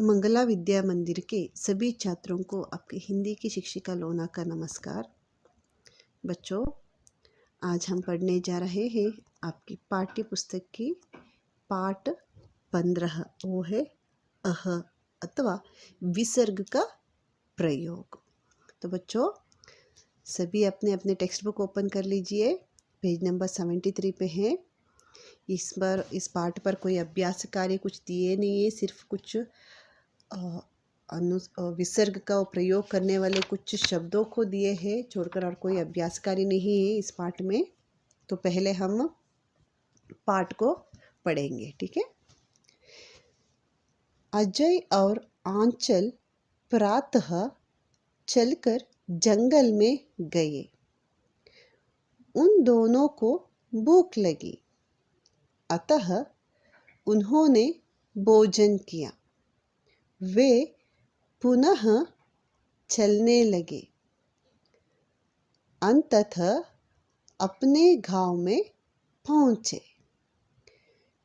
मंगला विद्या मंदिर के सभी छात्रों को आपकी हिंदी की शिक्षिका लोना का नमस्कार। बच्चों, आज हम पढ़ने जा रहे हैं आपकी पाठ्य पुस्तक की पाठ 15। वो है अह अथवा विसर्ग का प्रयोग। तो बच्चों, सभी अपने अपने टेक्स्ट बुक ओपन कर लीजिए। पेज नंबर 73 पे है। इस पाठ पर कोई अभ्यास कार्य कुछ दिए नहीं है, सिर्फ कुछ विसर्ग का प्रयोग करने वाले कुछ शब्दों को दिए हैं छोड़कर, और कोई अभ्यास कार्य नहीं है इस पाठ में। तो पहले हम पाठ को पढ़ेंगे, ठीक है। अजय और आंचल प्रातः चलकर जंगल में गए। उन दोनों को भूख लगी, अतः उन्होंने भोजन किया। वे पुनः चलने लगे। अंततः अपने गांव में पहुंचे।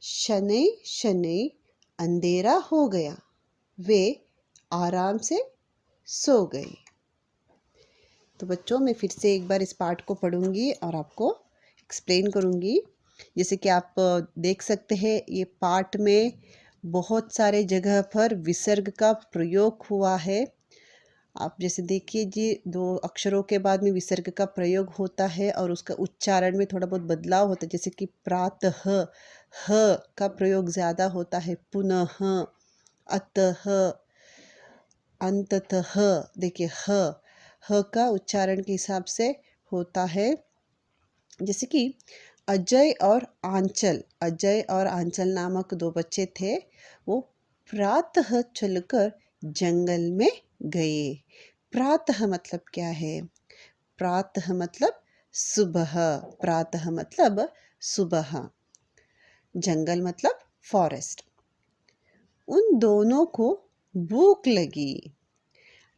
शनै शनै अंधेरा हो गया। वे आराम से सो गए। तो बच्चों, मैं फिर से एक बार इस पाठ को पढ़ूंगी और आपको एक्सप्लेन करूंगी। जैसे कि आप देख सकते हैं, ये पाठ में बहुत सारे जगह पर विसर्ग का प्रयोग हुआ है। आप जैसे देखिए जी, दो अक्षरों के बाद में विसर्ग का प्रयोग होता है और उसका उच्चारण में थोड़ा बहुत बदलाव होता है। जैसे कि प्रातः, ह का प्रयोग ज़्यादा होता है, पुनः, अतः, अंततः। देखिए, ह का उच्चारण के हिसाब से होता है। जैसे कि अजय और आंचल नामक दो बच्चे थे। वो प्रातः चलकर जंगल में गए। प्रातः मतलब क्या है? प्रातः मतलब सुबह। प्रातः मतलब सुबह। जंगल मतलब फॉरेस्ट। उन दोनों को भूख लगी।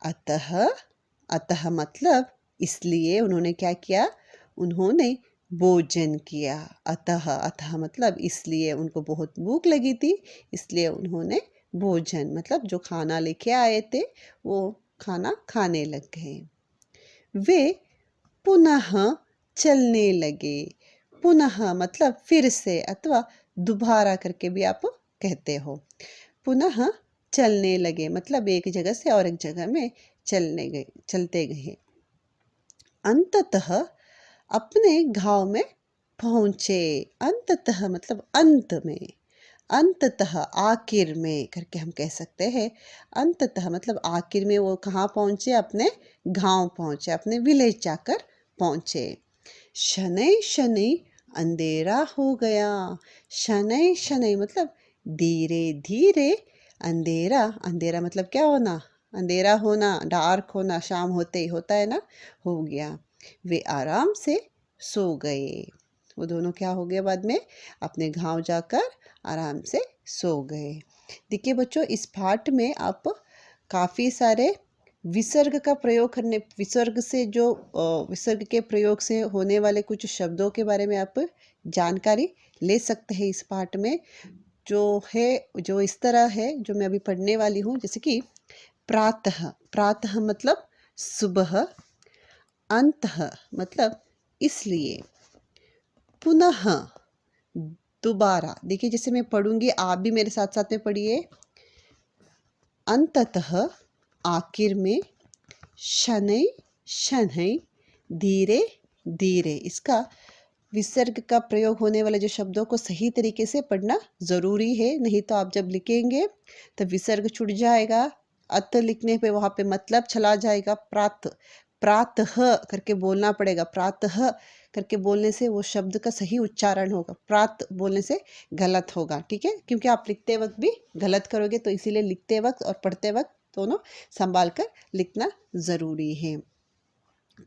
अतः मतलब इसलिए उन्होंने क्या किया? उन्होंने भोजन किया। अतः मतलब इसलिए उनको बहुत भूख लगी थी, इसलिए उन्होंने भोजन मतलब जो खाना लेके आए थे वो खाना खाने लग गए। वे पुनः चलने लगे। पुनः मतलब फिर से अथवा दोबारा करके भी आप कहते हो। पुनः चलने लगे मतलब एक जगह से और एक जगह में चलते गए। अंततः अपने गांव में पहुंचे। अंततः मतलब अंत में, अंततः आखिर में करके हम कह सकते हैं। अंततः मतलब आखिर में वो कहाँ पहुंचे? अपने गांव पहुंचे, अपने विलेज जाकर पहुंचे। शनै शनै अंधेरा हो गया। शनै शनै मतलब धीरे धीरे। अंधेरा मतलब क्या होना? अंधेरा होना, डार्क होना, शाम होते ही होता है ना, हो गया। वे आराम से सो गए। वो दोनों क्या हो गया? बाद में अपने गांव जाकर आराम से सो गए। देखिए बच्चों, इस पाठ में आप काफ़ी सारे विसर्ग का प्रयोग करने, विसर्ग के प्रयोग से होने वाले कुछ शब्दों के बारे में आप जानकारी ले सकते हैं इस पाठ में। जो इस तरह है, जो मैं अभी पढ़ने वाली हूँ। जैसे कि प्रातः मतलब सुबह। अंतः मतलब इसलिए। पुनः दोबारा। देखिए, जैसे मैं पढ़ूंगी, आप भी मेरे साथ साथ में पढ़िए। अंततः आखिर में। शनै शनै धीरे धीरे। इसका विसर्ग का प्रयोग होने वाले जो शब्दों को सही तरीके से पढ़ना ज़रूरी है, नहीं तो आप जब लिखेंगे तो विसर्ग छूट जाएगा। अत लिखने पे वहाँ पे मतलब चला जाएगा। प्रातः करके बोलना पड़ेगा। प्रातः करके बोलने से वो शब्द का सही उच्चारण होगा। प्रात बोलने से गलत होगा, ठीक है, क्योंकि आप लिखते वक्त भी गलत करोगे, तो इसीलिए लिखते वक्त और पढ़ते वक्त दोनों संभाल कर लिखना ज़रूरी है।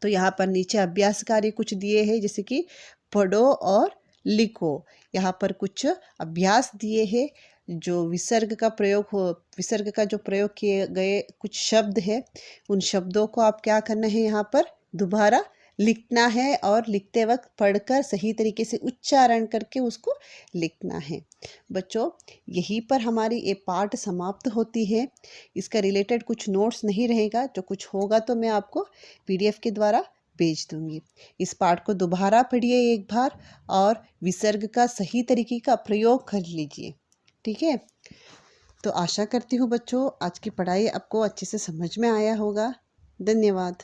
तो यहाँ पर नीचे अभ्यास कार्य कुछ दिए हैं, जैसे कि पढ़ो और लिखो। यहाँ पर कुछ अभ्यास दिए हैं। जो विसर्ग का जो प्रयोग किए गए कुछ शब्द है, उन शब्दों को आप क्या करना है? यहाँ पर दोबारा लिखना है और लिखते वक्त पढ़कर सही तरीके से उच्चारण करके उसको लिखना है। बच्चों, यहीं पर हमारी ये पाठ समाप्त होती है। इसका रिलेटेड कुछ नोट्स नहीं रहेगा, जो कुछ होगा तो मैं आपको पीडीएफ के द्वारा भेज दूंगी। इस पाठ को दोबारा पढ़िए एक बार और विसर्ग का सही तरीके का प्रयोग कर लीजिए। ठीक है? तो आशा करती हूँ बच्चों आज की पढ़ाई आपको अच्छे से समझ में आया होगा। धन्यवाद।